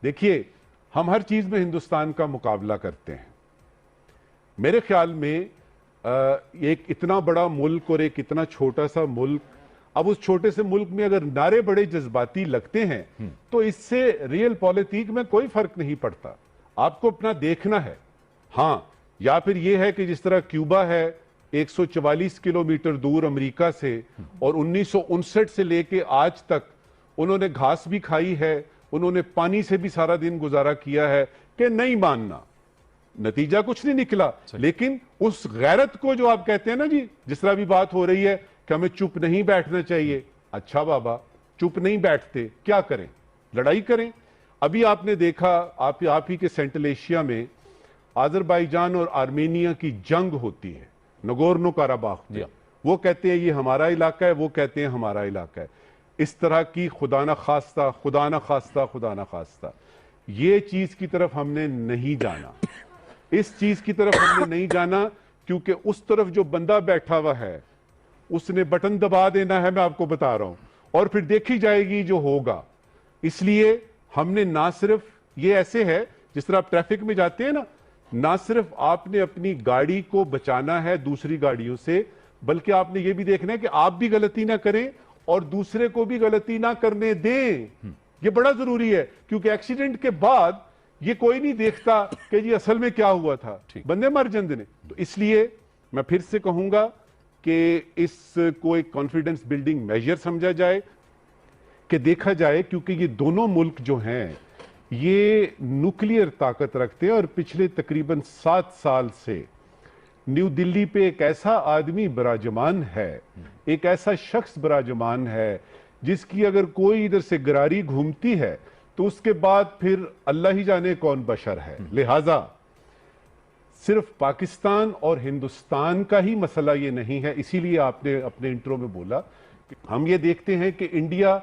देखिए, हम हर चीज में हिंदुस्तान का मुकाबला करते हैं। मेरे ख्याल में एक इतना बड़ा मुल्क और एक इतना छोटा सा मुल्क, अब उस छोटे से मुल्क में अगर नारे बड़े जज्बाती लगते हैं तो इससे रियल पॉलिटिक में कोई फर्क नहीं पड़ता। आपको अपना देखना है। हाँ, या फिर यह है कि जिस तरह क्यूबा है 144 किलोमीटर दूर अमेरिका से, और 1959 से लेके आज तक उन्होंने घास भी खाई है, उन्होंने पानी से भी सारा दिन गुजारा किया है, कि नहीं मानना, नतीजा कुछ नहीं निकला। लेकिन उस गैरत को जो आप कहते हैं ना जी, जिस तरह भी बात हो रही है कि हमें चुप नहीं बैठना चाहिए, अच्छा बाबा, चुप नहीं बैठते, क्या करें? लड़ाई करें। अभी आपने देखा, आप ही के सेंट्रल एशिया में अजरबैजान और आर्मेनिया की जंग होती है, नगोर्नो काराबाख। वो कहते हैं ये हमारा इलाका है, वो कहते हैं हमारा इलाका है। इस तरह की खुदा ना खास्ता, खुदा ना खास्ता, खुदा ना खास्ता, ये चीज की तरफ हमने नहीं जाना। इस चीज की तरफ हमने नहीं जाना, क्योंकि उस तरफ जो बंदा बैठा हुआ है उसने बटन दबा देना है, मैं आपको बता रहा हूं, और फिर देखी जाएगी जो होगा। इसलिए हमने ना सिर्फ, ये ऐसे है जिस तरह आप ट्रैफिक में जाते हैं ना सिर्फ आपने अपनी गाड़ी को बचाना है दूसरी गाड़ियों से, बल्कि आपने ये भी देखना है कि आप भी गलती ना करें और दूसरे को भी गलती ना करने दें। ये बड़ा जरूरी है, क्योंकि एक्सीडेंट के बाद ये कोई नहीं देखता कि जी असल में क्या हुआ था, बंदे मर जाते हैं। तो इसलिए मैं फिर से कहूंगा कि इसको एक कॉन्फिडेंस बिल्डिंग मेजर समझा जाए, कि देखा जाए, क्योंकि ये दोनों मुल्क जो हैं ये न्यूक्लियर ताकत रखते हैं, और पिछले तकरीबन 7 साल से न्यू दिल्ली पे एक ऐसा आदमी बराजमान है, एक ऐसा शख्स बराजमान है जिसकी अगर कोई इधर से गरारी घूमती है तो उसके बाद फिर अल्लाह ही जाने कौन बशर है। लिहाजा सिर्फ पाकिस्तान और हिंदुस्तान का ही मसला ये नहीं है। इसीलिए आपने अपने इंट्रो में बोला कि हम ये देखते हैं कि इंडिया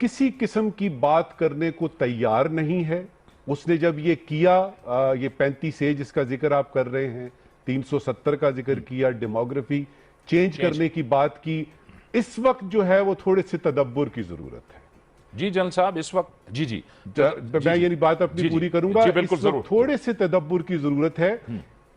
किसी किस्म की बात करने को तैयार नहीं है। उसने जब ये किया, ये 35A जिसका जिक्र आप कर रहे हैं, 370 का जिक्र किया, डेमोग्राफी चेंज करने की बात की, इस वक्त जो है वो थोड़े से तदब्बुर की जरूरत है। जी जनरल साहब, इस वक्त जी मैं ये बात अपनी पूरी करूंगा। बिल्कुल जरूर। थोड़े से तदब्बुर की जरूरत है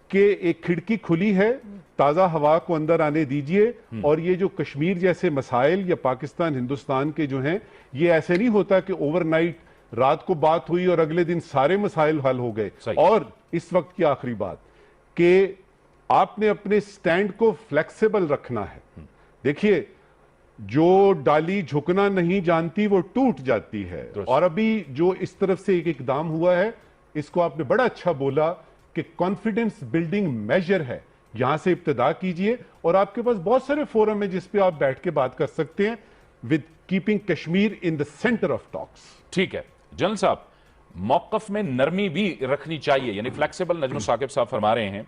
कि एक खिड़की खुली है, ताजा हवा को अंदर आने दीजिए, और ये जो कश्मीर जैसे मसाइल या पाकिस्तान हिंदुस्तान के जो हैं, ये ऐसे नहीं होता कि ओवरनाइट रात को बात हुई और अगले दिन सारे मसाइल हल हो गए। और इस वक्त की आखिरी बात कि आपने अपने स्टैंड को फ्लेक्सिबल रखना है। देखिए, जो डाली झुकना नहीं जानती वो टूट जाती है, और अभी जो इस तरफ से एक इकदाम हुआ है, इसको आपने बड़ा अच्छा बोला कि कॉन्फिडेंस बिल्डिंग मेजर है। यहां से इब्तिदा कीजिए, और आपके पास बहुत सारे फोरम है जिस पे आप बैठ के बात कर सकते हैं, with keeping Kashmir in the centre of talks. ठीक है जनरल साहब, मौकफ में नरमी भी रखनी चाहिए, यानी फ्लेक्सिबल नजम साकिब साहब फरमा रहे हैं।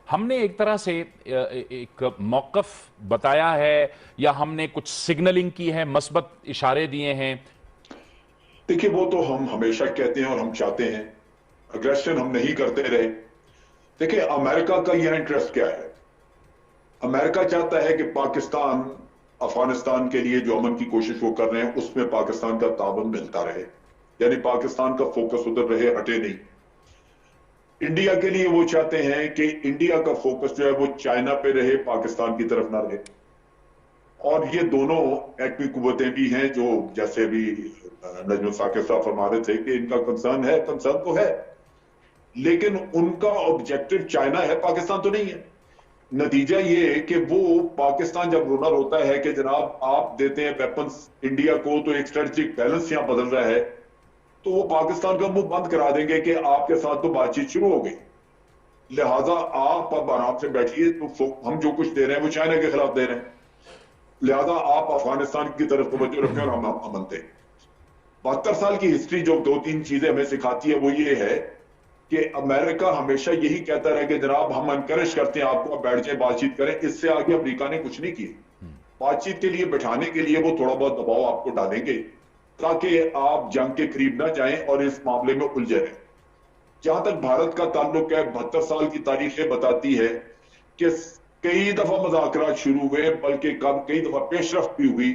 हमने एक तरह से एक मौकफ बताया है, या हमने कुछ सिग्नलिंग की है, मस्बत इशारे दिए हैं? देखिए, वो तो हम हमेशा कहते हैं और हम चाहते हैं अग्रेशन हम नहीं करते रहे। देखिए, अमेरिका का यह इंटरेस्ट क्या है? अमेरिका चाहता है कि पाकिस्तान अफगानिस्तान के लिए जो अमन की कोशिश वो कर रहे हैं उसमें पाकिस्तान का ताबन मिलता रहे, यानी पाकिस्तान का फोकस उधर रहे, हटे नहीं। इंडिया के लिए वो चाहते हैं कि इंडिया का फोकस जो है वो चाइना पे रहे, पाकिस्तान की तरफ ना रहे। और ये दोनों एटमी कुव्वतें भी हैं जो, जैसे अभी नजम साकिब साहब फरमा रहे थे कि इनका कंसर्न है, कंसर्न तो है, लेकिन उनका ऑब्जेक्टिव चाइना है, पाकिस्तान तो नहीं है। नतीजा ये कि वो पाकिस्तान जब रोना रोता है कि जनाब आप देते हैं वेपन्स इंडिया को तो एक स्ट्रेटेजिक बैलेंस यहां बदल रहा है, तो वो पाकिस्तान का मुंह बंद करा देंगे कि आपके साथ तो बातचीत शुरू हो गई, लिहाजा आप अब आराम से बैठिए, तो हम जो कुछ दे रहे हैं वो चाइना के खिलाफ दे रहे हैं, लिहाजा आप अफगानिस्तान की तरफ तवज्जो रखें और हम अमन दें। 72 साल की हिस्ट्री जो 2-3 चीजें हमें सिखाती है वो ये है कि अमेरिका हमेशा यही कहता रहा कि जनाब हम एनकरेज करते हैं आपको, आप बैठ जाए बातचीत करें। इससे आगे अमेरिका ने कुछ नहीं किया। बातचीत के लिए बैठाने के लिए वो थोड़ा बहुत दबाव आपको डालेंगे ताकि आप जंग के करीब ना जाएं और इस मामले में उलझे रहें। जहां तक भारत का ताल्लुक है, 72 साल की तारीखें बताती है कि कई दफा मुज़ाकरात शुरू हुए, बल्कि कई दफा पेशरफ्त भी हुई,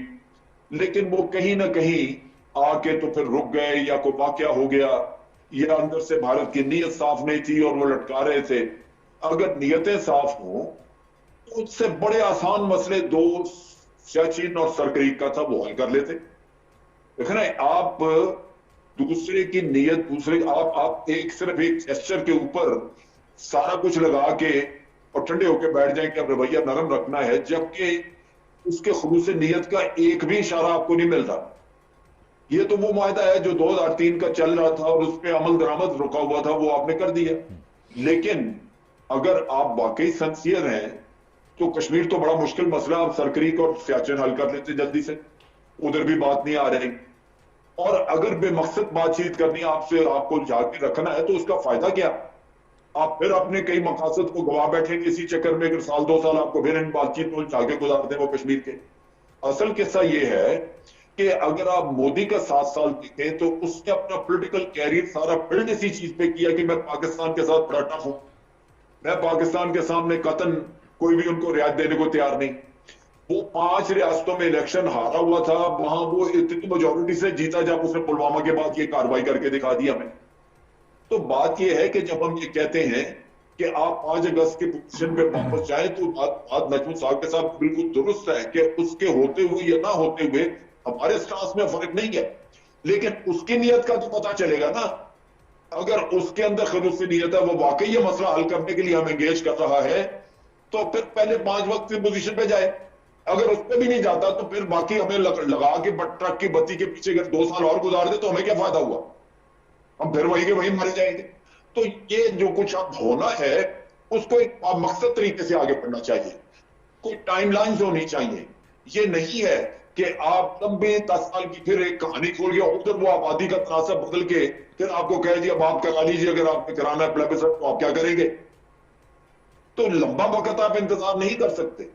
लेकिन वो कहीं ना कहीं आके तो फिर रुक गए या कोई वाकया हो गया या अंदर से भारत की नीयत साफ नहीं थी और वो लटका रहे थे। अगर नीयतें साफ हों तो उससे बड़े आसान मसले दो सियाचिन और सरक्रीक का था वो हल कर लेते। देखना आप दूसरे की नीयत दूसरे आप एक सिर्फ एक जेस्चर के ऊपर सारा कुछ लगा के और ठंडे होकर बैठ जाएं कि अब रवैया नरम रखना है, जबकि उसके खुलूस नीयत का एक भी इशारा आपको नहीं मिलता। ये तो वो मायदा है जो 2003 का चल रहा था और उस पर अमल दरामद रुका हुआ था, वो आपने कर दिया। लेकिन अगर आप वाकई सिंसियर हैं तो कश्मीर तो बड़ा मुश्किल मसला, आप सरक्रीक और सियाचिन हल कर लेते जल्दी से, उधर भी बात नहीं आ रही। और अगर बेमकसद बातचीत करनी आपसे, आपको जाके रखना है, तो उसका फायदा क्या? आप फिर अपने कई मकासद को गवा बैठेंगे इसी चक्कर में, अगर साल 2 साल आपको फिर इन बातचीत में जाके गुजार दें वो कश्मीर के। असल किस्सा ये है कि अगर आप मोदी का 7 साल देखें तो उसने अपना पॉलिटिकल कैरियर सारा बिल्ड इसी चीज पे किया कि मैं पाकिस्तान के साथ बड़ा टफ हूं, मैं पाकिस्तान के सामने कतन कोई भी उनको रियायत देने को तैयार नहीं। वो 5 रियासतों में इलेक्शन हारा हुआ था, वहां वो इतनी मेजोरिटी से जीता जब उसने पुलवामा के बाद ये कार्रवाई करके दिखा दी हमें। तो बात ये है कि जब हम ये कहते हैं कि आप 5 अगस्त की पोजीशन पे वापस जाएं, तो बात नजमुल साहब के साथ बिल्कुल दुरुस्त है कि उसके होते हुए या ना होते हुए हमारे स्टांस में फर्क नहीं है, लेकिन उसकी नीयत का तो पता चलेगा ना। अगर उसके अंदर खलूस नीयत है, वो वाकई ये मसला हल करने के लिए हम एंगेज कर रहा है, तो फिर पहले 5 वक्त की पोजीशन पे जाए। अगर उस पर भी नहीं जाता तो फिर बाकी हमें लगा के ट्रक की बत्ती के पीछे अगर 2 साल और गुजार दे तो हमें क्या फायदा हुआ? हम फिर वही के वही मारे जाएंगे। तो ये जो कुछ अब होना है उसको एक मकसद तरीके से आगे बढ़ना चाहिए, कोई टाइमलाइंस होनी चाहिए। ये नहीं है कि आप लंबे 10 साल की फिर एक कहानी खोल के उधर वो आबादी का तनासब बदल के फिर आपको कह दिया अब आप करा लीजिए, अगर आपने कराना है प्लेबिसाइट तो आप क्या करेंगे? तो लंबा वक्त आप इंतजार नहीं कर सकते।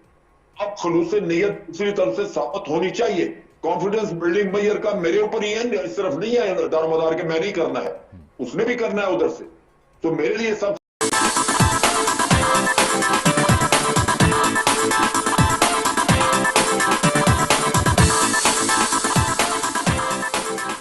अब खलूस नीयत दूसरी तरफ से साबित होनी चाहिए। कॉन्फिडेंस बिल्डिंग मैयर का मेरे ऊपर ही है, सिर्फ नहीं है दारोमदार के मैं नहीं करना है, उसने भी करना है उधर से। तो मेरे लिए सब